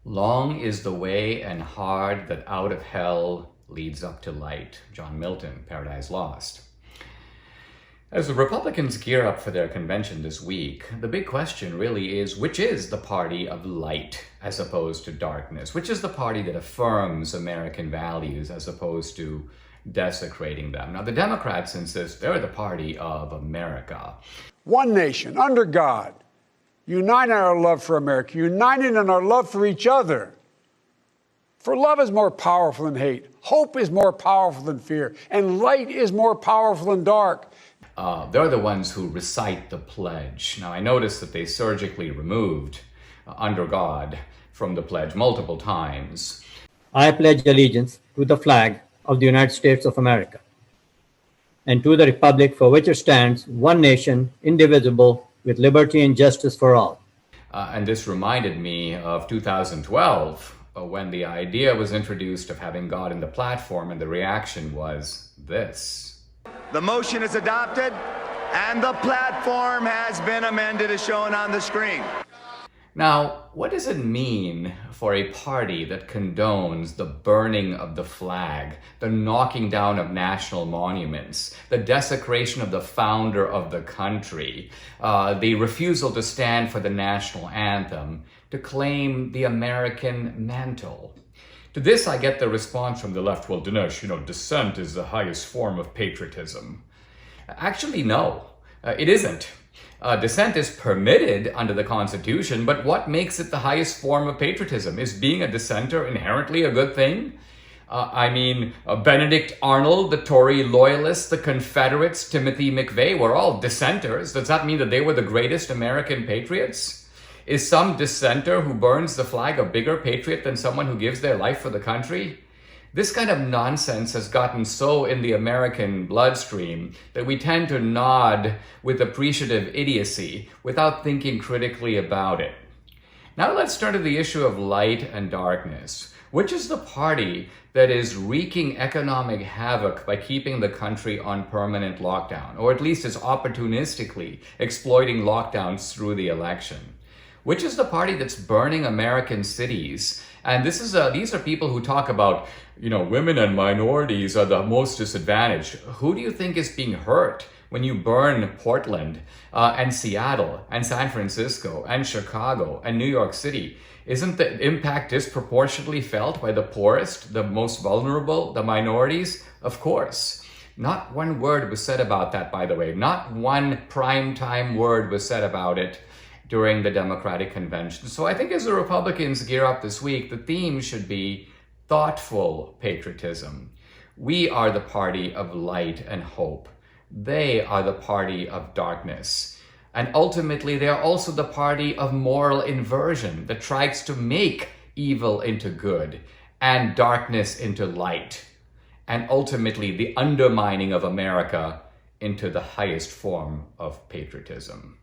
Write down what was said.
Long is the way and hard that out of hell leads up to light. John Milton, Paradise Lost. As the Republicans gear up for their convention this week, the big question really is, which is the party of light as opposed to darkness? Which is the party that affirms American values as opposed to desecrating them? Now, the Democrats insist they're the party of America. One nation, under God, united in our love for America, united in our love for each other. For love is more powerful than hate, hope is more powerful than fear, and light is more powerful than dark. They're the ones who recite the pledge. Now, I noticed that they surgically removed under God from the pledge multiple times. I pledge allegiance to the flag of the United States of America and to the republic for which it stands, one nation, indivisible, with liberty and justice for all. And this reminded me of 2012, when the idea was introduced of having God in the platform, and the reaction was this. The motion is adopted, and the platform has been amended as shown on the screen. Now, what does it mean for a party that condones the burning of the flag, the knocking down of national monuments, the desecration of the founder of the country, the refusal to stand for the national anthem, to claim the American mantle? To this, I get the response from the left, well, Dinesh, dissent is the highest form of patriotism. Actually, no, it isn't. Dissent is permitted under the Constitution, but what makes it the highest form of patriotism? Is being a dissenter inherently a good thing? Benedict Arnold, the Tory loyalists, the Confederates, Timothy McVeigh were all dissenters. Does that mean that they were the greatest American patriots? Is some dissenter who burns the flag a bigger patriot than someone who gives their life for the country? This kind of nonsense has gotten so in the American bloodstream that we tend to nod with appreciative idiocy without thinking critically about it. Now let's turn to the issue of light and darkness. Which is the party that is wreaking economic havoc by keeping the country on permanent lockdown, or at least is opportunistically exploiting lockdowns through the election? Which is the party that's burning American cities? And these are people who talk about, women and minorities are the most disadvantaged. Who do you think is being hurt when you burn Portland and Seattle and San Francisco and Chicago and New York City? Isn't the impact disproportionately felt by the poorest, the most vulnerable, the minorities? Of course. Not one word was said about that, by the way. Not one primetime word was said about it during the Democratic convention. So I think as the Republicans gear up this week, the theme should be thoughtful patriotism. We are the party of light and hope. They are the party of darkness. And ultimately, they are also the party of moral inversion that tries to make evil into good and darkness into light. And ultimately, the undermining of America into the highest form of patriotism.